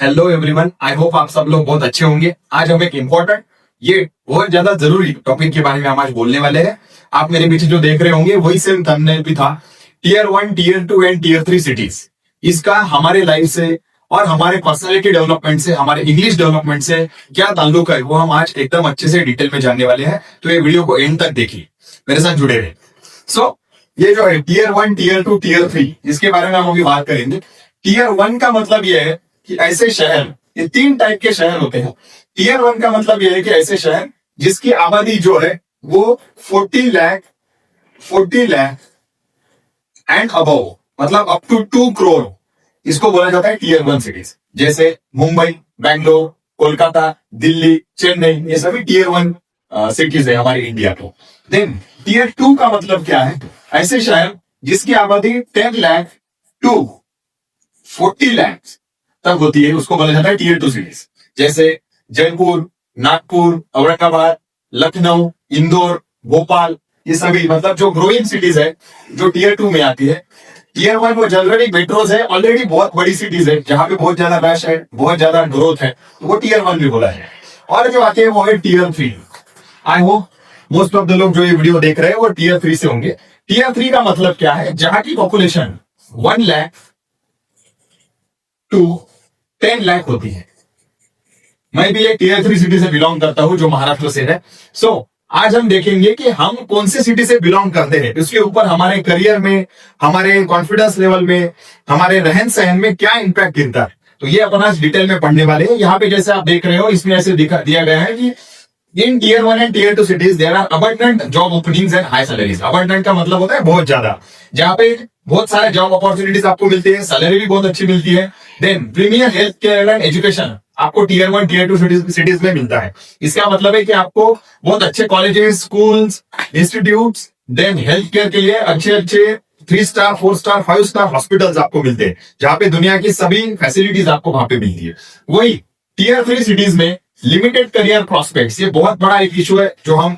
Hello everyone, I hope आप सब लोग बहुत अच्छे होंगे। आज हम एक इम्पोर्टेंट, ये बहुत ज्यादा जरूरी टॉपिक के बारे में हम आज बोलने वाले हैं। आप मेरे पीछे जो देख रहे होंगे वही सेम थंबनेल भी था, tier 1, tier 2 and tier 3 cities. इसका हमारे लाइफ से और हमारे पर्सनालिटी डेवलपमेंट से, हमारे इंग्लिश डेवलपमेंट से क्या ताल्लुक है, वो हम आज एकदम अच्छे से डिटेल में जानने वाले हैं। तो ये वीडियो को एंड तक देखिए, मेरे साथ जुड़े रहे। सो ये जो है टीयर 1, टीयर 2, टीयर 3, इसके बारे में हम अभी बात करेंगे। टीयर 1 का मतलब यह है कि ऐसे शहर, ये 3 टाइप के शहर होते हैं। टीयर 1 का मतलब यह है कि ऐसे शहर जिसकी आबादी जो है वो 40 लाख एंड अबव, मतलब अप टू 2 करोड़, इसको बोला जाता है टीयर 1 सिटीज। जैसे मुंबई, बेंगलोर, कोलकाता, दिल्ली, चेन्नई, ये सभी टीयर 1 सिटीज है हमारे इंडिया को। देन टीयर 2 का मतलब क्या है? ऐसे शहर जिसकी आबादी 10 लाख टू 40 लाख तक होती है, उसको बोला जाता है टीयर 2 सिटीज। जैसे जयपुर, नागपुर, औरंगाबाद, लखनऊ, इंदौर, भोपाल, ये सभी मतलब जो ग्रोइंग सिटीज है जो टीयर 2 में आती है। टीयर 1 वो जनरली मेट्रोज है, ऑलरेडी बहुत बड़ी सिटीज है जहां पे बहुत ज्यादा रश है, बहुत ज्यादा ग्रोथ है, तो वो टीयर 1 भी बोला है। और जो आती है वो है tier 3। I hope most of the लोग जो ये वीडियो देख रहे हैं वो टीयर 3 से होंगे। टीयर 3 का मतलब क्या है? जहां की पॉपुलेशन 1 लाख टू 10 लाख होती है। मैं भी एक टीयर 3 सिटी से बिलोंग करता हूं जो महाराष्ट्र से है। सो आज हम देखेंगे कि हम कौन से सिटी से बिलोंग करते हैं, इसके ऊपर हमारे करियर में, हमारे कॉन्फिडेंस लेवल में, हमारे रहन सहन में क्या इंपैक्ट गिरता है। तो ये अपन आज डिटेल में पढ़ने वाले हैं। यहाँ पे जैसे आप देख रहे हो, इसमें ऐसे दिया गया है कि in tier 1 and tier 2 cities there are abundant job openings and high salaries. Abundant का मतलब होता है बहुत ज्यादा, जहाँ पे बहुत सारे जॉब अपॉर्चुनिटीज आपको मिलती है, सैलरी भी बहुत अच्छी मिलती है। Then premier health care and education आपको टीयर 1, टीयर 2 सिटीज में मिलता है। इसका मतलब है कि आपको बहुत अच्छे colleges, schools, institutes, then health care के लिए अच्छे 3 स्टार, 4 स्टार, 5 स्टार हॉस्पिटल्स आपको मिलते हैं, जहां पे दुनिया की सभी फैसिलिटीज आपको वहां पे मिलती है। वही टीयर 3 सिटीज में लिमिटेड करियर प्रोस्पेक्ट्स, ये बहुत बड़ा एक इशू है जो हम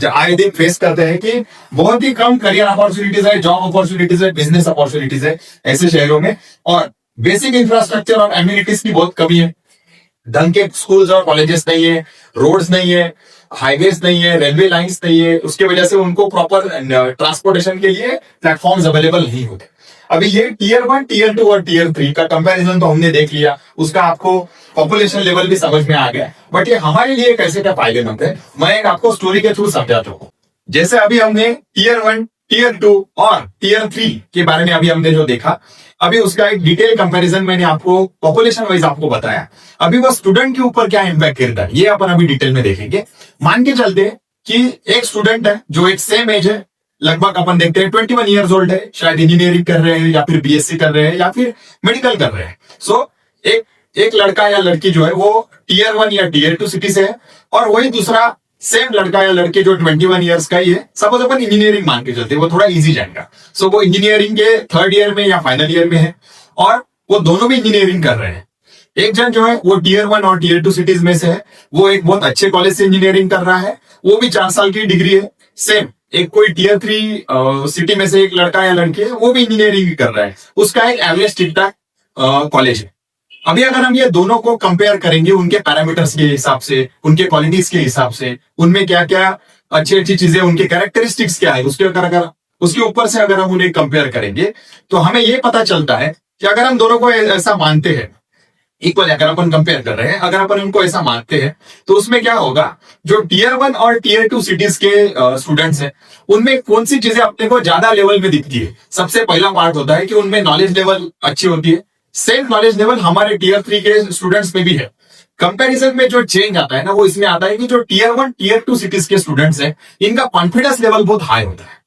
आए दिन फेस करते हैं कि बहुत ही कम करियर अपॉर्चुनिटीज है, जॉब अपॉर्चुनिटीज है, बिजनेस अपॉर्चुनिटीज है ऐसे शहरों में। और बेसिक इंफ्रास्ट्रक्चर और एम्यूनिटीज की बहुत कमी है। ढंग के स्कूल्स और कॉलेजेस नहीं है, रोड्स नहीं है, हाईवेज नहीं है, रेलवे लाइंस नहीं है। उसकी वजह से उनको प्रॉपर ट्रांसपोर्टेशन के लिए प्लेटफॉर्म्स अवेलेबल नहीं होते। अभी ये टीयर 1, टीयर 2 और टीयर 3 का कंपैरिजन तो हमने देख लिया, उसका आपको पॉपुलेशन लेवल भी समझ में आ गया। बट ये हमारे लिए कैसे क्या फायदेमंद है, मैं एक आपको स्टोरी के थ्रू समझाता हूँ। जैसे अभी हमने टीयर 1, टीयर 2 और टीयर 3 के बारे में अभी हमने जो देखा, अभी उसका एक डिटेल कंपैरिजन मैंने आपको पॉपुलेशन वाइज आपको बताया। अभी वो स्टूडेंट के ऊपर क्या इम्पैक्ट गिरता है, ये अपन अभी डिटेल में देखेंगे। मान के चलते कि एक स्टूडेंट है जो एक सेम एज है, लगभग अपन देखते हैं 21 ईयर्स ओल्ड है, शायद इंजीनियरिंग कर रहे हैं या फिर बीएससी कर रहे हैं या फिर मेडिकल कर रहे हैं। सो एक लड़का या लड़की जो है वो टीयर 1 या टीयर 2 सिटी से है, और वही दूसरा सेम लड़का या लड़के जो 21 ईयर्स का ही है, सपोज अपन इंजीनियरिंग मान के चलते हैं, वो थोड़ा इजी जाएगा। सो वो इंजीनियरिंग के 3rd ईयर में या फाइनल ईयर में है, और वो दोनों भी इंजीनियरिंग कर रहे हैं। एक जन जो है वो टीयर 1 और टीयर 2 सिटीज में से है, वो एक बहुत अच्छे कॉलेज से इंजीनियरिंग कर रहा है, वो भी 4 साल की डिग्री है। सेम एक कोई टीयर 3 सिटी में से एक लड़का या लड़की है, वो भी इंजीनियरिंग कर रहा है, उसका एक एवरेज ठीक ठाक कॉलेज है। अभी अगर हम ये दोनों को कंपेयर करेंगे उनके पैरामीटर्स के हिसाब से, उनके क्वालिटीज के हिसाब से, उनमें क्या क्या अच्छी चीजें, उनके कैरेक्टरिस्टिक्स क्या है, उसके ऊपर से अगर हम उन्हें कंपेयर करेंगे तो हमें ये पता चलता है कि अगर हम दोनों को ऐसा मानते हैं, इक्वल अगर अपन कंपेयर कर रहे हैं, अगर अपन उनको ऐसा मानते हैं, तो उसमें क्या होगा, जो टीयर 1 और टीयर 2 सिटीज के स्टूडेंट्स हैं, उनमें कौन सी चीजें अपने को ज्यादा लेवल में दिखती है। सबसे पहला पार्ट होता है कि उनमें नॉलेज लेवल अच्छी होती है। सेम नॉलेज लेवल हमारे टीयर 3 के स्टूडेंट्स में भी है। कंपैरिजन में जो चेंज आता है ना, वो इसमें आता है कि जो टीयर 1, टीयर 2 सिटीज के स्टूडेंट्स हैं, इनका कॉन्फिडेंस लेवल बहुत हाई होता है।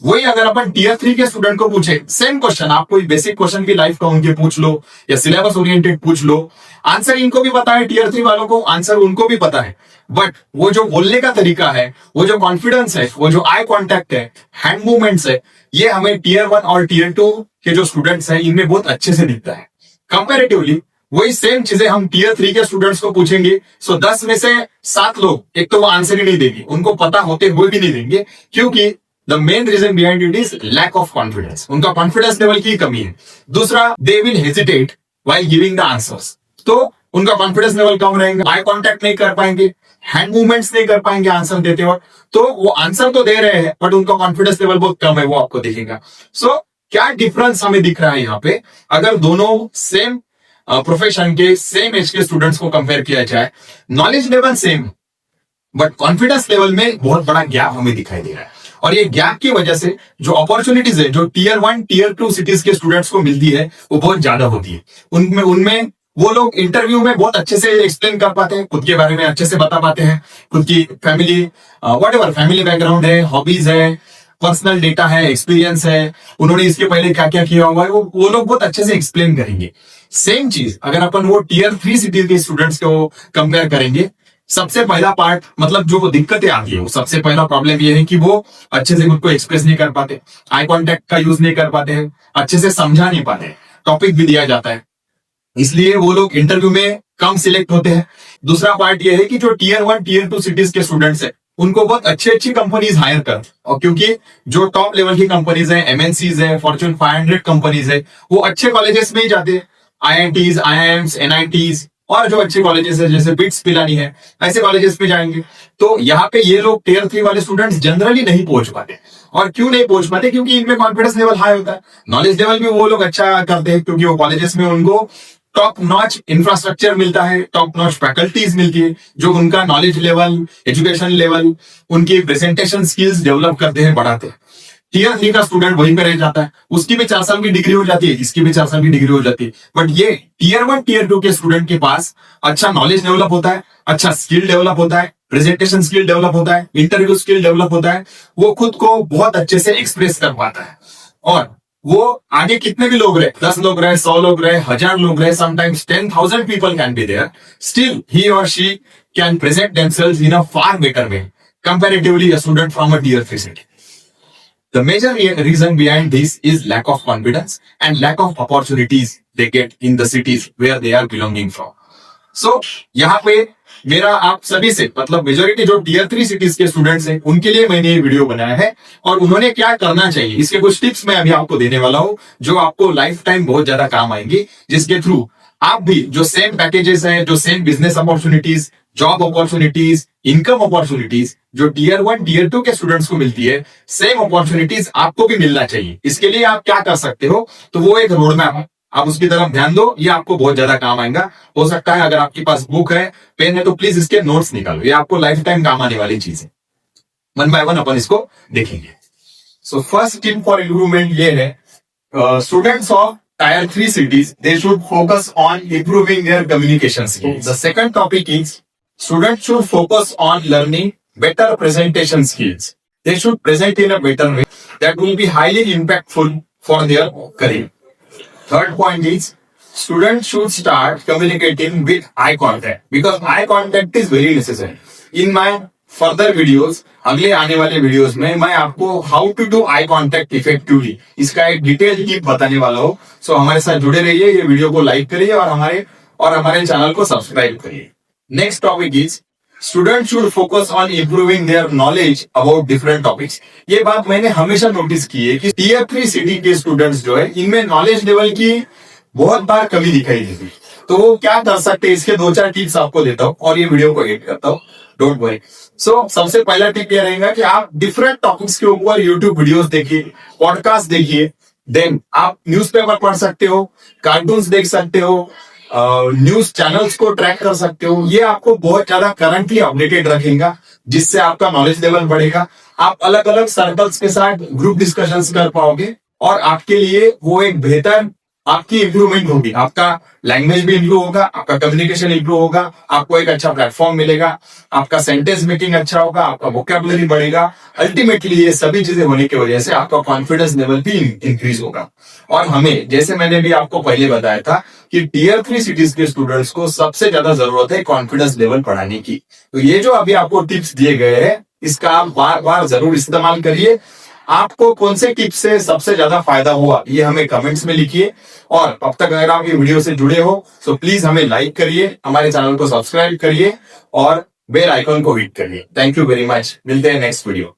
वही अगर अपन टीयर 3 के स्टूडेंट को पूछे सेम क्वेश्चन, आप कोई बेसिक क्वेश्चन भी लाइफ का उनके पूछ लो या सिलेबस ओरिएंटेड पूछ लो, आंसर इनको भी पता है, टीयर 3 वालों को आंसर उनको भी पता है, बट वो जो बोलने का तरीका है, वो जो कॉन्फिडेंस है, वो जो आई कॉन्टेक्ट है, हैंड मूवमेंट्स है, ये हमें टीयर 1 और टीयर 2 के जो स्टूडेंट्स हैं इनमें बहुत अच्छे से दिखता है। कंपैरेटिवली वही सेम चीजें हम टीयर 3 के स्टूडेंट्स को पूछेंगे, सो 10 में से 7 लोग, एक तो वो आंसर ही नहीं देंगे, उनको पता होते हुए भी नहीं देंगे, क्योंकि the main reason behind it is lack of confidence, उनका कॉन्फिडेंस लेवल की कमी है। दूसरा, they will hesitate while giving the answers. तो उनका कॉन्फिडेंस लेवल कम रहेगा, आई कांटेक्ट नहीं कर पाएंगे, हैंड मूवमेंट्स नहीं कर पाएंगे आंसर देते वक्त, तो वो आंसर तो दे रहे हैं बट उनका कॉन्फिडेंस लेवल बहुत कम है, वो आपको दिखेगा। सो क्या डिफरेंस हमें दिख रहा है यहाँ पे, अगर दोनों सेम प्रोफेशन के सेम एज के स्टूडेंट्स को कंपेयर किया जाए, knowledge level same but confidence level में बहुत बड़ा गैप हमें दिखाई दे रहा है। और ये गैप की वजह से जो अपॉर्चुनिटीज है, जो टीयर 1 टीयर 2 सिटीज के स्टूडेंट्स को मिलती है, वो बहुत ज्यादा होती है। उनमें वो लोग इंटरव्यू में बहुत अच्छे से एक्सप्लेन कर पाते हैं, खुद के बारे में अच्छे से बता पाते हैं, खुद की फैमिली व्हाटएवर फैमिली बैकग्राउंड है, हॉबीज है, पर्सनल डेटा है, एक्सपीरियंस है, उन्होंने इसके पहले क्या क्या किया हुआ है, वो लोग बहुत अच्छे से एक्सप्लेन करेंगे। सेम चीज अगर अपन वो टीयर 3 सिटी के स्टूडेंट्स को कंपेयर करेंगे, सबसे पहला पार्ट मतलब जो दिक्कतें आती है, वो सबसे पहला प्रॉब्लम ये है कि वो अच्छे से खुद को एक्सप्रेस नहीं कर पाते, आई कांटेक्ट का यूज नहीं कर पाते हैं, अच्छे से समझा नहीं पाते, टॉपिक भी दिया जाता है, इसलिए वो लोग इंटरव्यू में कम सिलेक्ट होते हैं। दूसरा पार्ट ये है कि जो टीयर 1 टीयर 2 सिटीज के स्टूडेंट्स है, उनको बहुत अच्छी कंपनीज हायर कर, और क्योंकि जो टॉप लेवल की कंपनीज है, एमएनसीज है, फॉर्च्यून 500 कंपनीज है, वो अच्छे कॉलेजेस में ही जाते हैं, आईआईटीज, आईआईएम्स, एनआईटीज और जो अच्छे कॉलेजेस है जैसे बिट्स पिलानी है, ऐसे कॉलेजेस में जाएंगे। तो यहाँ पे ये लोग टीयर 3 वाले स्टूडेंट्स जनरली नहीं पहुंच पाते। और क्यों नहीं पहुंच पाते? क्योंकि इनमें कॉन्फिडेंस लेवल हाई होता है, नॉलेज लेवल भी वो लोग अच्छा करते हैं, क्योंकि वो कॉलेजेस में उनको टॉप नॉच इंफ्रास्ट्रक्चर मिलता है, टॉप नॉच फैकल्टीज मिलती है, जो उनका नॉलेज लेवल, एजुकेशन लेवल, उनकी प्रेजेंटेशन स्किल्स डेवलप करते हैं, बढ़ाते हैं। टीयर 3 का स्टूडेंट वहीं पे रह जाता है, उसकी भी 4 साल की डिग्री हो जाती है, इसकी भी 4 साल की डिग्री हो जाती है, बट ये टीयर 1 टीयर 2 के स्टूडेंट के पास अच्छा नॉलेज डेवलप होता है, अच्छा स्किल डेवलप होता है, प्रेजेंटेशन स्किल डेवलप होता है, इंटरव्यू स्किल डेवलप होता है, वो खुद को बहुत अच्छे से एक्सप्रेस कर पाता है। और वो आगे कितने भी लोग रहे, 10 लोग रहे, 100 लोग रहे, 1000 लोग रहे, sometimes 10,000 people can be there, still he or she can present themselves in a far better way comparatively a student from a tier 3 city. The major reason behind this is lack of confidence and lack of opportunities they get in the cities where they are belonging from. So यहाँ पे मेरा आप सभी से मतलब majority जो tier 3 cities के students हैं, उनके लिए मैंने ये वीडियो बनाया है, और उन्होंने क्या करना चाहिए इसके कुछ टिप्स मैं अभी आपको देने वाला हूं, जो आपको लाइफ टाइम बहुत ज्यादा काम आएंगी, जिसके थ्रू आप भी जो सेम पैकेजेस हैं, जो same business opportunities, job opportunities, income opportunities जो टीयर 1 टीयर 2 के स्टूडेंट्स को मिलती है, सेम अपॉर्चुनिटीज आपको भी मिलना चाहिए। इसके लिए आप क्या कर सकते हो, तो वो एक रोड मैप है, आप उसकी तरफ ध्यान दो, ये आपको बहुत ज्यादा काम आएगा। हो सकता है अगर आपके पास बुक है, पेन है, तो प्लीज इसके नोट्स निकालो, ये आपको लाइफ टाइम काम आने वाली चीज है। वन बाय वन अपन इसको देखेंगे। So first tip for improvement ये है, students of Tier 3 cities, they should focus on improving their communication skills. The second topic is students should focus on learning better presentation skills. They should present in a better way that will be highly impactful for their career. Third point is students should start communicating with eye contact because eye contact is very necessary. In my further videos, अगले आने वाले videos में मैं आपको how to do I contact effectively इसका एक detail tip बताने वाला हूँ। सो हमारे साथ जुड़े रहिए, ये वीडियो को लाइक करिए और हमारे चैनल को सब्सक्राइब करिए। Next topic is student should focus on improving their knowledge about different topics. ये बात मैंने हमेशा नोटिस की है कि टीयर 3 सिटी के स्टूडेंट्स जो है, इनमें नॉलेज लेवल की बहुत बार कमी दिखाई देती। तो वो क्या कर सकते हैं, इसके 2-4 टिप्स आपको देता हूँ और ये वीडियो को एडिट करता हूँ, डोंट वरी। सो सबसे पहला टिप ये रहेगा कि आप डिफरेंट टॉपिक्स के ऊपर यूट्यूब वीडियोस देखिए, पॉडकास्ट देखिए, देन आप न्यूज़पेपर पढ़ सकते हो, कार्टून्स देख सकते हो, न्यूज चैनल्स को ट्रैक कर सकते हो। ये आपको बहुत ज्यादा करंटली अपडेटेड रखेगा, जिससे आपका नॉलेज लेवल बढ़ेगा। आप अलग अलग सर्कल्स के साथ ग्रुप डिस्कशंस कर पाओगे और आपके लिए वो एक बेहतर आपकी इंप्रूवमेंट होगी। आपका लैंग्वेज भी इंप्रूव होगा, आपका कम्युनिकेशन इंप्रूव होगा, आपको एक अच्छा प्लेटफॉर्म मिलेगा, आपका सेंटेंस मेकिंग अच्छा होगा, आपका वोकैबुलरी बढ़ेगा। अल्टीमेटली ये सभी चीजें होने की वजह से आपका कॉन्फिडेंस लेवल भी इंक्रीज होगा। और हमें, जैसे मैंने भी आपको पहले बताया था कि टीयर 3 सिटीज के स्टूडेंट्स को सबसे ज्यादा जरूरत है कॉन्फिडेंस लेवल बढ़ाने की। तो ये जो अभी आपको टिप्स दिए गए हैं, इसका आप बार बार जरूर इस्तेमाल करिए। आपको कौन से टिप्स से सबसे ज्यादा फायदा हुआ, ये हमें कमेंट्स में लिखिए। और अब तक अगर आप ये वीडियो से जुड़े हो तो प्लीज हमें लाइक करिए, हमारे चैनल को सब्सक्राइब करिए और बेल आइकन को हिट करिए। थैंक यू वेरी मच, मिलते हैं नेक्स्ट वीडियो।